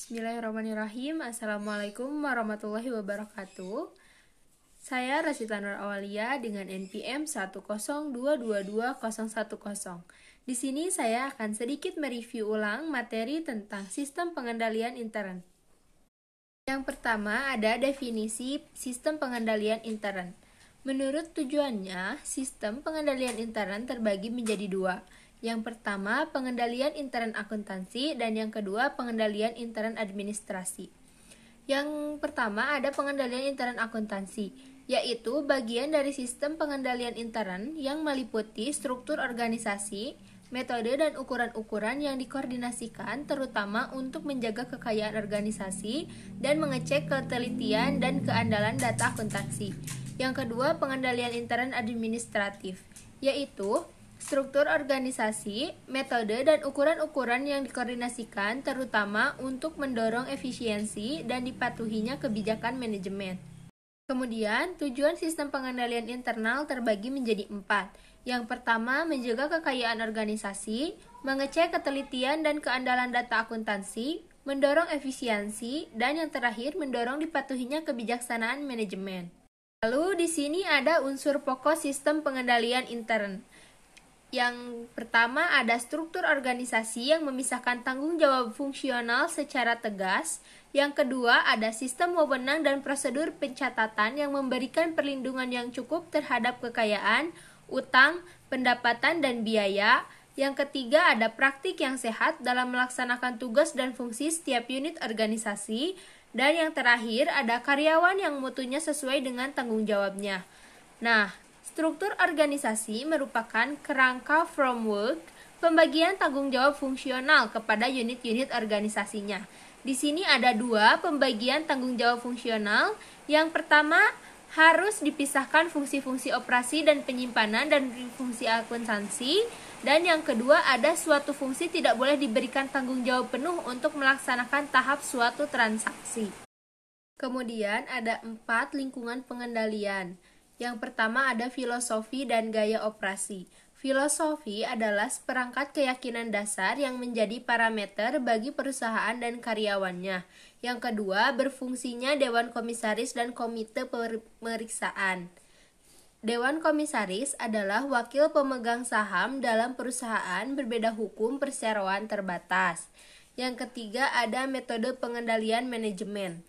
Bismillahirrahmanirrahim. Assalamualaikum warahmatullahi wabarakatuh. Saya Rasita Nur Awalia dengan NPM 102222010. Di sini saya akan sedikit mereview ulang materi tentang sistem pengendalian intern. Yang pertama ada definisi sistem pengendalian intern. Menurut tujuannya, sistem pengendalian intern terbagi menjadi dua. Yang pertama, pengendalian intern akuntansi, dan yang kedua, pengendalian intern administrasi. Yang pertama ada pengendalian intern akuntansi, yaitu bagian dari sistem pengendalian intern yang meliputi struktur organisasi, metode dan ukuran-ukuran yang dikoordinasikan terutama untuk menjaga kekayaan organisasi dan mengecek ketelitian dan keandalan data akuntansi. Yang kedua, pengendalian intern administratif, yaitu struktur organisasi, metode, dan ukuran-ukuran yang dikoordinasikan terutama untuk mendorong efisiensi dan dipatuhinya kebijakan manajemen. Kemudian, tujuan sistem pengendalian internal terbagi menjadi 4. Yang pertama, menjaga kekayaan organisasi, mengecek ketelitian dan keandalan data akuntansi, mendorong efisiensi, dan yang terakhir, mendorong dipatuhinya kebijaksanaan manajemen. Lalu, di sini ada unsur pokok sistem pengendalian intern. Yang pertama ada struktur organisasi yang memisahkan tanggung jawab fungsional secara tegas. Yang kedua ada sistem wewenang dan prosedur pencatatan yang memberikan perlindungan yang cukup terhadap kekayaan, utang, pendapatan, dan biaya. Yang ketiga ada praktik yang sehat dalam melaksanakan tugas dan fungsi setiap unit organisasi. Dan yang terakhir ada karyawan yang mutunya sesuai dengan tanggung jawabnya. Nah, struktur organisasi merupakan kerangka framework pembagian tanggung jawab fungsional kepada unit-unit organisasinya. Di sini ada dua pembagian tanggung jawab fungsional. Yang pertama harus dipisahkan fungsi-fungsi operasi dan penyimpanan dan fungsi akuntansi. Dan yang kedua ada suatu fungsi tidak boleh diberikan tanggung jawab penuh untuk melaksanakan tahap suatu transaksi. Kemudian ada 4 lingkungan pengendalian. Yang pertama ada filosofi dan gaya operasi. Filosofi adalah seperangkat keyakinan dasar yang menjadi parameter bagi perusahaan dan karyawannya. Yang kedua, berfungsinya Dewan Komisaris dan Komite Pemeriksaan. Dewan Komisaris adalah wakil pemegang saham dalam perusahaan berbeda hukum perseroan terbatas. Yang ketiga ada metode pengendalian manajemen.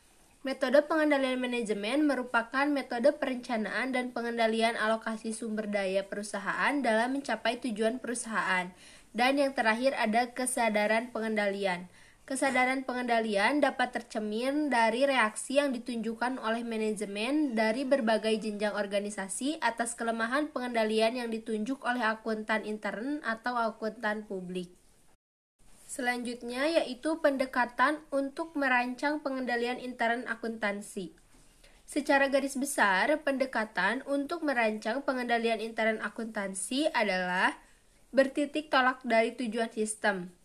Metode pengendalian manajemen merupakan metode perencanaan dan pengendalian alokasi sumber daya perusahaan dalam mencapai tujuan perusahaan. Dan yang terakhir ada kesadaran pengendalian. Kesadaran pengendalian dapat tercermin dari reaksi yang ditunjukkan oleh manajemen dari berbagai jenjang organisasi atas kelemahan pengendalian yang ditunjuk oleh akuntan intern atau akuntan publik. Selanjutnya yaitu pendekatan untuk merancang pengendalian intern akuntansi. Secara garis besar, pendekatan untuk merancang pengendalian intern akuntansi adalah bertitik tolak dari tujuan sistem.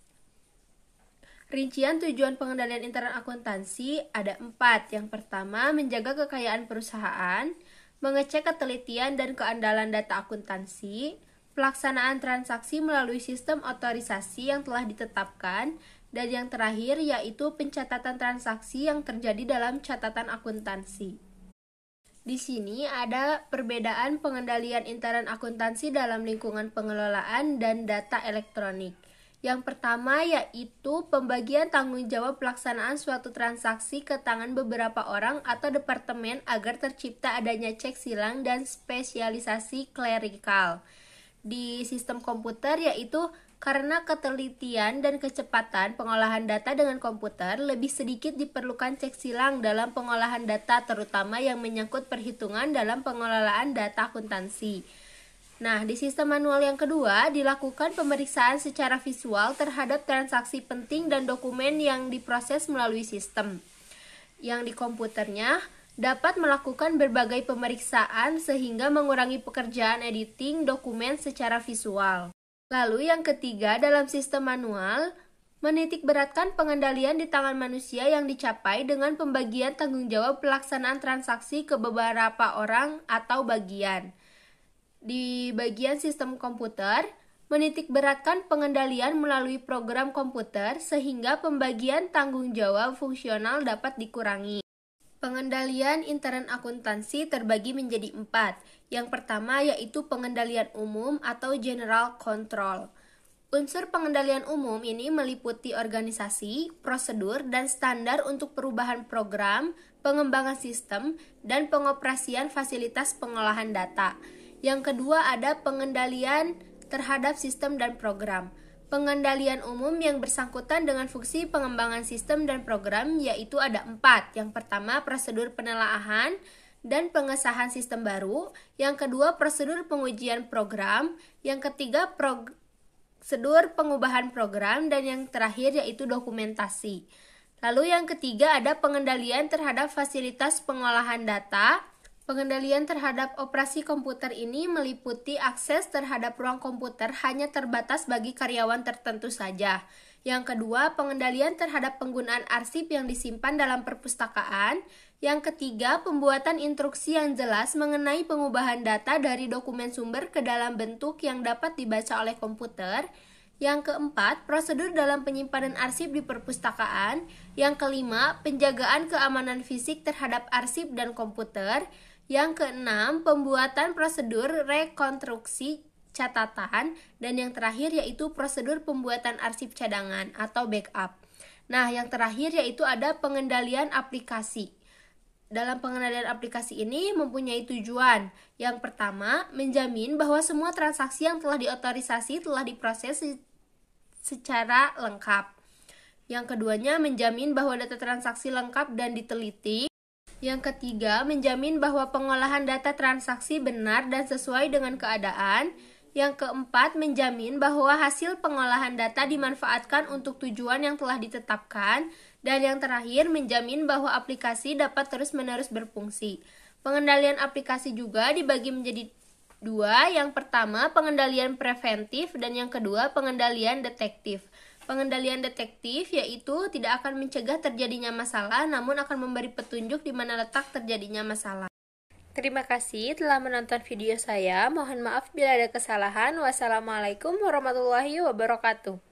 Rincian tujuan pengendalian intern akuntansi ada 4. Yang pertama, menjaga kekayaan perusahaan, mengecek ketelitian dan keandalan data akuntansi, pelaksanaan transaksi melalui sistem otorisasi yang telah ditetapkan, dan yang terakhir yaitu pencatatan transaksi yang terjadi dalam catatan akuntansi. Di sini ada perbedaan pengendalian intern akuntansi dalam lingkungan pengelolaan dan data elektronik. Yang pertama yaitu pembagian tanggung jawab pelaksanaan suatu transaksi ke tangan beberapa orang atau departemen agar tercipta adanya cek silang dan spesialisasi klerikal. Di sistem komputer yaitu karena ketelitian dan kecepatan pengolahan data dengan komputer lebih sedikit diperlukan cek silang dalam pengolahan data terutama yang menyangkut perhitungan dalam pengelolaan data akuntansi. Nah, di sistem manual yang kedua dilakukan pemeriksaan secara visual terhadap transaksi penting dan dokumen yang diproses melalui sistem. Yang di komputernya dapat melakukan berbagai pemeriksaan sehingga mengurangi pekerjaan editing dokumen secara visual. Lalu yang ketiga dalam sistem manual, menitikberatkan pengendalian di tangan manusia yang dicapai dengan pembagian tanggung jawab pelaksanaan transaksi ke beberapa orang atau bagian. Di bagian sistem komputer, menitikberatkan pengendalian melalui program komputer sehingga pembagian tanggung jawab fungsional dapat dikurangi. Pengendalian intern akuntansi terbagi menjadi 4. Yang pertama yaitu pengendalian umum atau general control. Unsur pengendalian umum ini meliputi organisasi, prosedur, dan standar untuk perubahan program, pengembangan sistem, dan pengoperasian fasilitas pengolahan data. Yang kedua ada pengendalian terhadap sistem dan program. Pengendalian umum yang bersangkutan dengan fungsi pengembangan sistem dan program yaitu ada 4. Yang pertama, prosedur penelaahan dan pengesahan sistem baru. Yang kedua, prosedur pengujian program. Yang ketiga, prosedur pengubahan program. Dan yang terakhir yaitu dokumentasi. Lalu yang ketiga ada pengendalian terhadap fasilitas pengolahan data. Pengendalian terhadap operasi komputer ini meliputi akses terhadap ruang komputer hanya terbatas bagi karyawan tertentu saja. Yang kedua, pengendalian terhadap penggunaan arsip yang disimpan dalam perpustakaan. Yang ketiga, pembuatan instruksi yang jelas mengenai pengubahan data dari dokumen sumber ke dalam bentuk yang dapat dibaca oleh komputer. Yang keempat, prosedur dalam penyimpanan arsip di perpustakaan. Yang kelima, penjagaan keamanan fisik terhadap arsip dan komputer. Yang keenam, pembuatan prosedur rekonstruksi catatan. Dan yang terakhir yaitu prosedur pembuatan arsip cadangan atau backup. Nah, yang terakhir yaitu ada pengendalian aplikasi. Dalam pengendalian aplikasi ini mempunyai tujuan. Yang pertama, menjamin bahwa semua transaksi yang telah diotorisasi telah diproses secara lengkap. Yang keduanya, menjamin bahwa data transaksi lengkap dan diteliti. Yang ketiga, menjamin bahwa pengolahan data transaksi benar dan sesuai dengan keadaan. Yang keempat, menjamin bahwa hasil pengolahan data dimanfaatkan untuk tujuan yang telah ditetapkan. Dan yang terakhir, menjamin bahwa aplikasi dapat terus-menerus berfungsi. Pengendalian aplikasi juga dibagi menjadi 2. Yang pertama, pengendalian preventif, dan yang kedua, pengendalian detektif. Pengendalian detektif yaitu tidak akan mencegah terjadinya masalah, namun akan memberi petunjuk di mana letak terjadinya masalah. Terima kasih telah menonton video saya. Mohon maaf bila ada kesalahan. Wassalamualaikum warahmatullahi wabarakatuh.